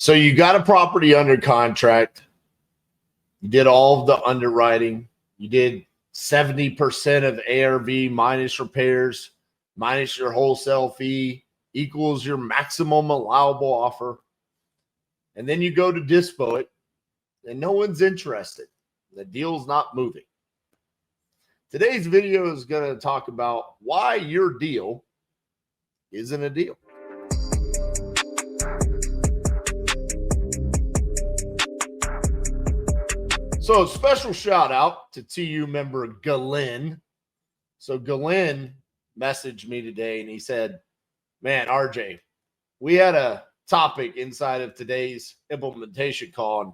So you got a property under contract. You did all of the underwriting. You did 70% of ARV minus repairs, minus your wholesale fee, equals your maximum allowable offer. And then you go to dispo it, and no one's interested. The deal's not moving. Today's video is going to talk about why your deal isn't a deal. So, special shout out to TU member Galen. So, Galen messaged me today and he said, "Man, RJ, we had a topic inside of today's implementation call. And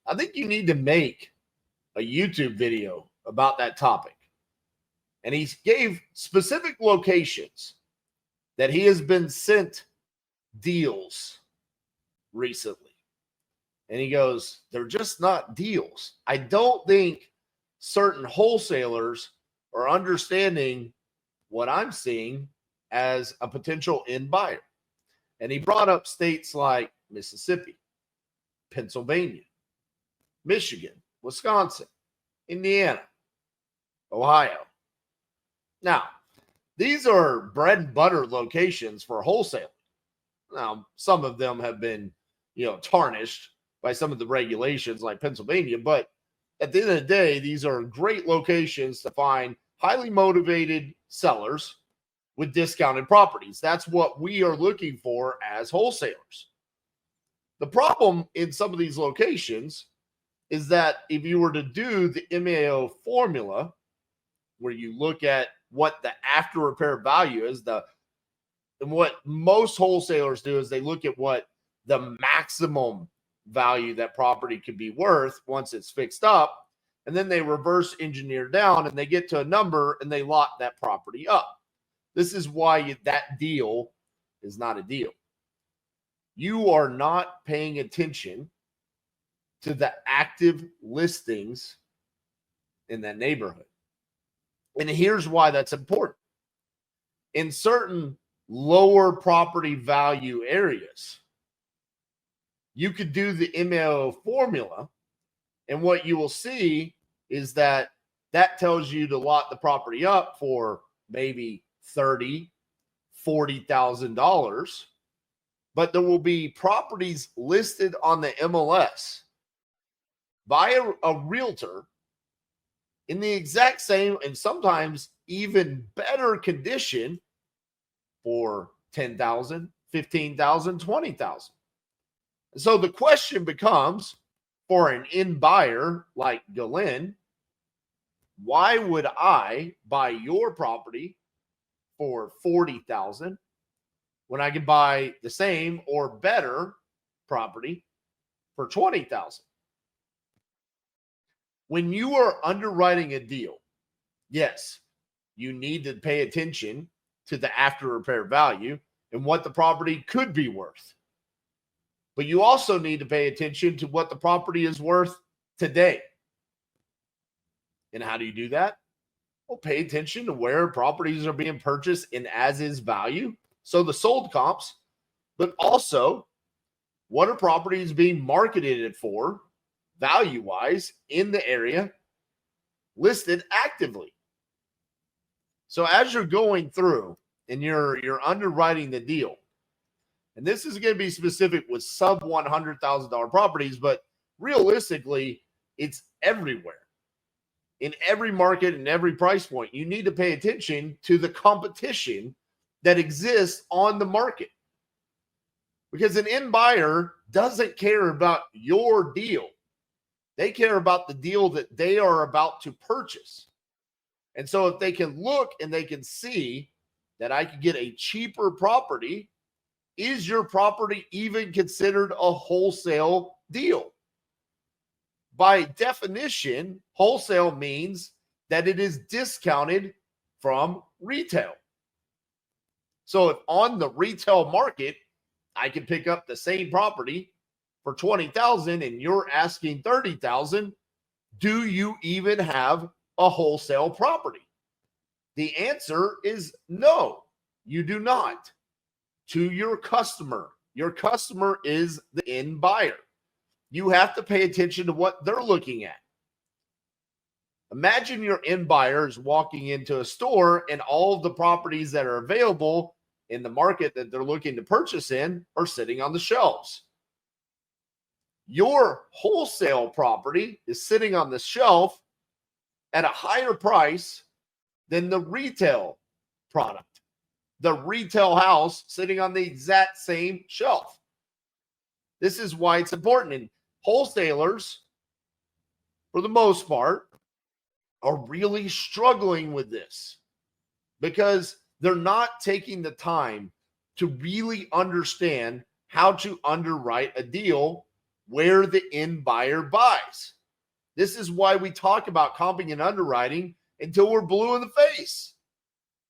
I think you need to make a YouTube video about that topic." And he gave specific locations that he has been sent deals recently. And he goes, "They're just not deals. I don't think certain wholesalers are understanding what I'm seeing as a potential end buyer." And he brought up states like Mississippi, Pennsylvania, Michigan, Wisconsin, Indiana, Ohio. Now, these are bread and butter locations for wholesaling. Now, some of them have been, tarnished by some of the regulations like Pennsylvania, but at the end of the day, these are great locations to find highly motivated sellers with discounted properties. That's what we are looking for as wholesalers. The problem in some of these locations is that if you were to do the MAO formula, where you look at what the after repair value is, and what most wholesalers do is they look at what the maximum value that property could be worth once it's fixed up, and then they reverse engineer down and they get to a number and they lock that property up. This is why that deal is not a deal. You are not paying attention to the active listings in that neighborhood. And here's why that's important. In certain lower property value areas, you could do the MAO formula, and what you will see is that tells you to lock the property up for maybe $30,000, $40,000, but there will be properties listed on the MLS by a realtor in the exact same and sometimes even better condition for $10,000, $15,000, $20,000. So the question becomes, for an end buyer like Galen, why would I buy your property for $40,000 when I can buy the same or better property for $20,000? When you are underwriting a deal, yes, you need to pay attention to the after repair value and what the property could be worth. But you also need to pay attention to what the property is worth today. And how do you do that? Well, pay attention to where properties are being purchased in as-is value, so the sold comps, but also what are properties being marketed for value-wise in the area listed actively. So as you're going through and you're underwriting the deal, and this is going to be specific with sub $100,000 properties, but realistically, it's everywhere. In every market and every price point, you need to pay attention to the competition that exists on the market. Because an end buyer doesn't care about your deal. They care about the deal that they are about to purchase. And so if they can look and they can see that I could get a cheaper property, is your property even considered a wholesale deal? By definition, wholesale means that it is discounted from retail. So if on the retail market, I can pick up the same property for $20,000 and you're asking $30,000, do you even have a wholesale property? The answer is no, you do not. To your customer, Your customer is the end buyer. You have to pay attention to what they're looking at. Imagine your end buyer is walking into a store and all of the properties that are available in the market that they're looking to purchase in are sitting on the shelves. Your wholesale property is sitting on the shelf at a higher price than the retail product, the retail house sitting on the exact same shelf. This is why it's important. And wholesalers, for the most part, are really struggling with this because they're not taking the time to really understand how to underwrite a deal where the end buyer buys. This is why we talk about comping and underwriting until we're blue in the face,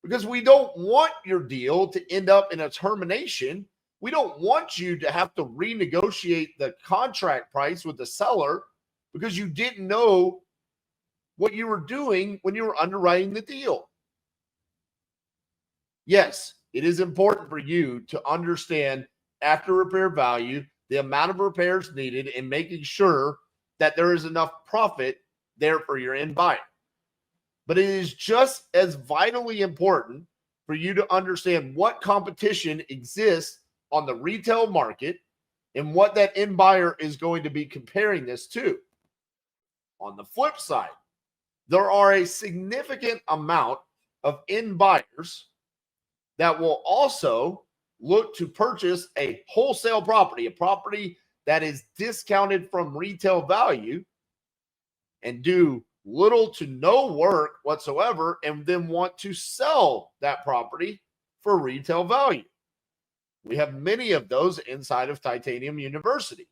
because we don't want your deal to end up in a termination. We don't want you to have to renegotiate the contract price with the seller because you didn't know what you were doing when you were underwriting the deal. Yes, it is important for you to understand after repair value, the amount of repairs needed, and making sure that there is enough profit there for your end buyer. But it is just as vitally important for you to understand what competition exists on the retail market and what that end buyer is going to be comparing this to. On the flip side, there are a significant amount of end buyers that will also look to purchase a wholesale property, a property that is discounted from retail value, and do little to no work whatsoever, and then want to sell that property for retail value. We have many of those inside of Titanium University.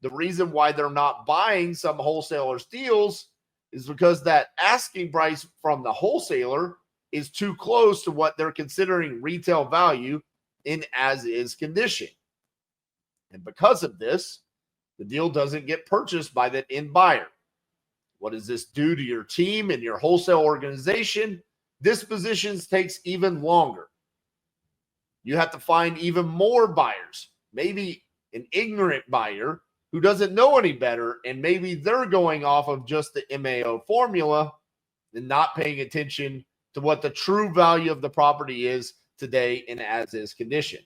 The reason why they're not buying some wholesalers' deals is because that asking price from the wholesaler is too close to what they're considering retail value in as-is condition. And because of this, the deal doesn't get purchased by that end buyer. What does this do to your team and your wholesale organization? Dispositions takes even longer. You have to find even more buyers, maybe an ignorant buyer who doesn't know any better, and maybe they're going off of just the MAO formula and not paying attention to what the true value of the property is today in as-is condition.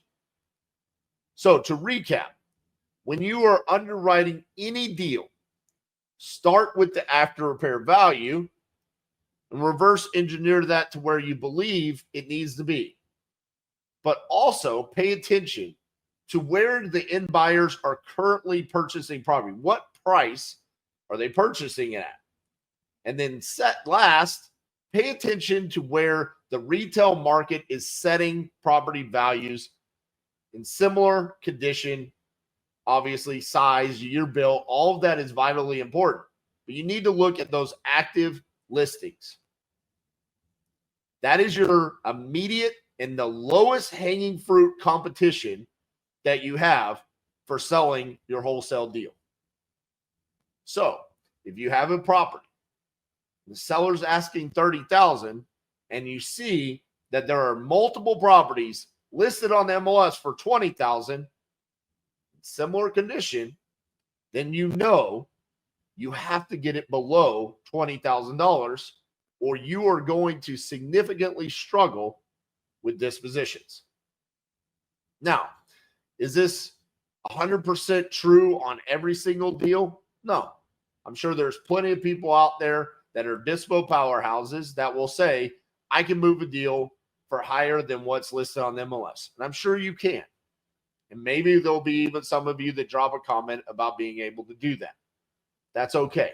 So to recap, when you are underwriting any deal, start with the after repair value and reverse engineer that to where you believe it needs to be. But also pay attention to where the end buyers are currently purchasing property. What price are they purchasing it at? And then last, pay attention to where the retail market is setting property values in similar condition, obviously size, year built, all of that is vitally important. But you need to look at those active listings. That is your immediate and the lowest hanging fruit competition that you have for selling your wholesale deal. So if you have a property, the seller's asking $30,000, and you see that there are multiple properties listed on the MLS for $20,000, similar condition, then you know you have to get it below $20,000, or you are going to significantly struggle with dispositions. Now, is this 100% true on every single deal? No. I'm sure there's plenty of people out there that are dispo powerhouses that will say, I can move a deal for higher than what's listed on the MLS. And I'm sure you can. And maybe there'll be even some of you that drop a comment about being able to do that. That's okay.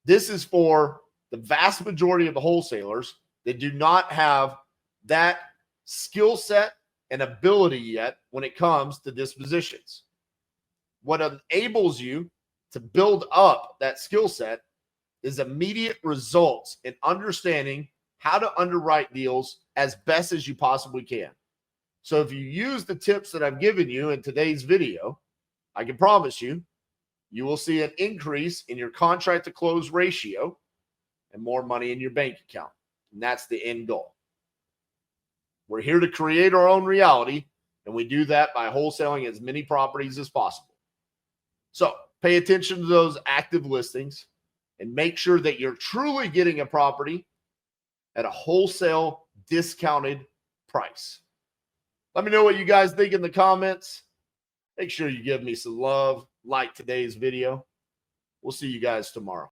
This is for the vast majority of the wholesalers that do not have that skill set and ability yet when it comes to dispositions. What enables you to build up that skill set is immediate results in understanding how to underwrite deals as best as you possibly can. So if you use the tips that I've given you in today's video, I can promise you, you will see an increase in your contract to close ratio and more money in your bank account. And that's the end goal. We're here to create our own reality, And we do that by wholesaling as many properties as possible. So pay attention to those active listings and make sure that you're truly getting a property at a wholesale discounted price. Let me know what you guys think in the comments. Make sure you give me some love, like today's video. We'll see you guys tomorrow.